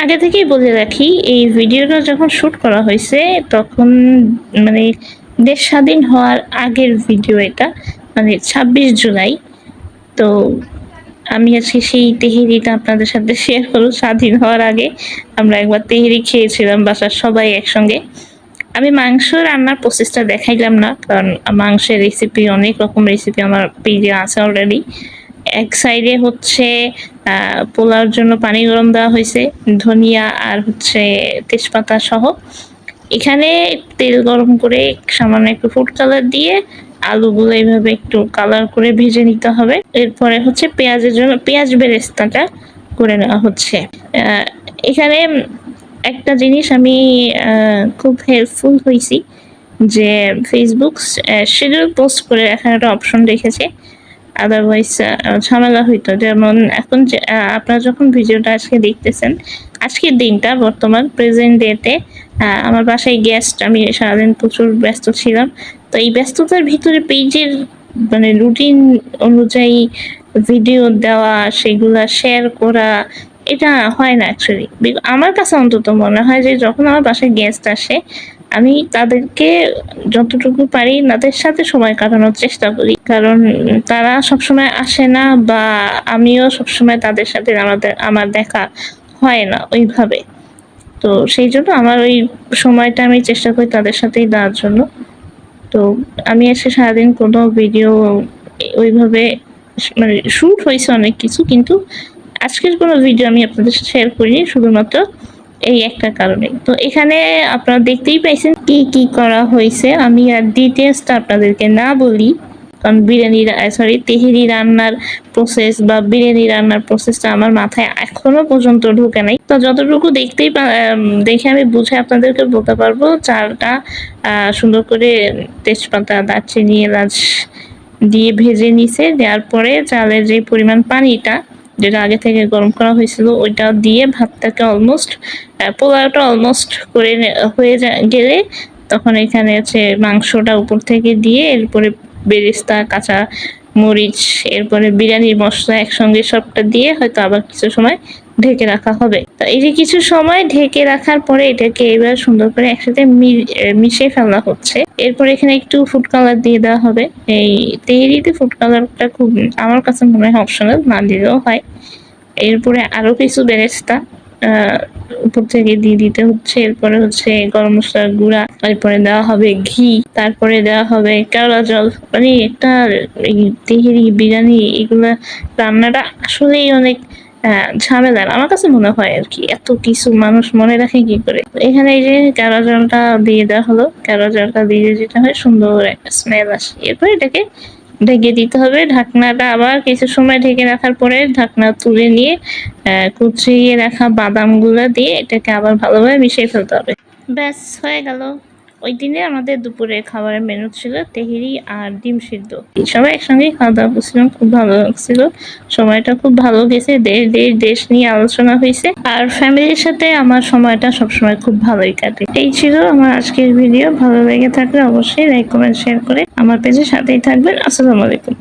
আগে থেকেই বলে রাখি, এই ভিডিওটা যখন শুট করা হয়েছে তখন মানে দেশ স্বাধীন হওয়ার আগের ভিডিও এটা, মানে 26 জুলাই। তো আমি আজকে সেই তেহেরিটা আপনাদের সাথে শেয়ার করবো। স্বাধীন হওয়ার আগে আমরা একবার তেহেরি খেয়েছিলাম বাসার সবাই একসঙ্গে। আমি মাংস রান্নার প্রসেসটা দেখাইলাম না, কারণ মাংসের রেসিপি, অনেক রকম রেসিপি আমার পেজে আছে অলরেডি। এক সাইডে হচ্ছে পোলাওর জন্য পানি গরম দেওয়া হয়েছে, ধনিয়া আর হচ্ছে তেজপাতা সহ। এখানে তেল গরম করে সামান্য একটু ফুড কালার দিয়ে আলুগুলো এইভাবে একটু কালার করে ভেজে নিতে হবে। এরপরে হচ্ছে পেঁয়াজের জন্য পেঁয়াজ বেরেস্তাটা করে নেওয়া হচ্ছে। এখানে একটা জিনিস আমি খুব হেল্পফুল হয়েছি, যে ফেসবুক শিডিউল পোস্ট করে রাখার একটা অপশন রেখেছে। আদারওয়াইজ ঝামেলা হইতো। যেমন এখন যে আপনারা যখন ভিডিওটা আজকে দেখতেছেন, আজকের দিনটা বর্তমান প্রেজেন্ট ডেতে আমার বাসায় গেস্ট, আমি সারাদিন প্রচুর ব্যস্ত ছিলাম। তো এই ব্যস্ততার ভিতরে পেজের মানে রুটিন অনুযায়ী ভিডিও দেওয়া, সেগুলা শেয়ার করা, এটা হয় না অ্যাকচুয়ালি। আমার কাছে অন্তত মনে হয় যে যখন আমার বাসায় গেস্ট আসে, আমি তাদেরকে যতটুকু পারি তাদের সাথে সময় কাটানোর চেষ্টা করি, কারণ তারা সবসময় আসে না, বা আমিও সবসময় তাদের সাথে আমার দেখা হয় না ওইভাবে। তো সেই জন্য আমার ওই সময়টা আমি চেষ্টা করি তাদের সাথেই দেওয়ার জন্য। তো আমি আজকে সারাদিন কোনো ভিডিও ওইভাবে মানে শুট হয়েছে অনেক কিছু, কিন্তু আজকের কোনো ভিডিও আমি আপনাদের সাথে শেয়ার করিনি, শুধুমাত্র এই একটা কারণে। তো এখানে আপনারা দেখতেই পাইছেন কি কি করা হয়েছে। আমি আর ডিটেলসটা আপনাদেরকে না বলি, কারণ তেহেরি রান্নার প্রসেস বা বিরিয়ানি রান্নার প্রসেসটা আমার মাথায় এখনো পর্যন্ত ঢুকে নাই। তো যতটুকু দেখে আমি বুঝে আপনাদেরকে বলতে পারবো, চালটা সুন্দর করে তেজপাতা, দারচিনি, এলাচ দিয়ে ভেজে নিছে। দেওয়ার পরে চালের যে পরিমাণ পানিটা, যেটা আগে থেকে গরম করা হয়েছিল, ওইটা দিয়ে ভাতটাকে অলমোস্ট পোলাওটা অলমোস্ট করে হয়ে গেলে তখন এখানে হচ্ছে মাংসটা উপর থেকে দিয়ে, এরপরে বেরেস্তা, কাঁচা মরিচ, এরপরে বিরিয়ানির মশলা একসঙ্গে সবটা দিয়ে হয়তো আবার কিছু সময় ঢেকে রাখা হবে। তো এই যে কিছু সময় ঢেকে রাখার পরে এটাকে এবার সুন্দর করে একসাথে মিশিয়ে ফেলা হচ্ছে। এরপর এখানে একটু ফুড কালার দিয়ে দেওয়া হবে। এই তেহেরিতে ফুড কালারটা খুব আমার কাছে মনে হয় অপশনাল, না দিলেও হয়। এরপরে আরো কিছু বেরেস্তা উপর থেকে দিয়ে দিতে হচ্ছে। এরপরে হচ্ছে গরম মশলার গুঁড়া, এরপরে দেওয়া হবে ঘি, তারপরে দেওয়া হবে কেওড়া জল। মানে একটা তেহেরি, বিরিয়ানি, এগুলা রান্নাটা আসলেই অনেক ঝামেলার আমার কাছে মনে হয় আর কি। এত কিছু মানুষ মনে রাখে কি করে? এখানে এই যে কেওড়া জলটা দিয়ে দেওয়া হলো। কেওড়া জলটা দিয়ে যেটা হয়, সুন্দর একটা স্মেল আসে। এরপর এটাকে ঢেকে দিতে হবে। ঢাকনাটা আবার কিছু সময় ঢেকে রাখার পরে ঢাকনা তুলে নিয়ে কুচিয়ে রাখা বাদামগুলো দিয়ে এটাকে আবার ভালোভাবে মিশিয়ে ফেলতে হবে। ব্যাস হয়ে গেল। ওই দিনে আমাদের দুপুরের খাবারের মেনু ছিল তেহেরি আর ডিম সিদ্ধ। সবাই একসঙ্গে খাওয়া দাওয়া করছিলাম, খুব ভালো লাগছিল। সময়টা খুব ভালো গেছে, দেশ নিয়ে আলোচনা হয়েছে। আর ফ্যামিলির সাথে আমার সময়টা সবসময় খুব ভালোই কাটে। এই ছিল আমার আজকের ভিডিও। ভালো লেগে থাকলে অবশ্যই লাইক, কমেন্ট, শেয়ার করে আমার পেজের সাথেই থাকবেন। আসসালামু আলাইকুম।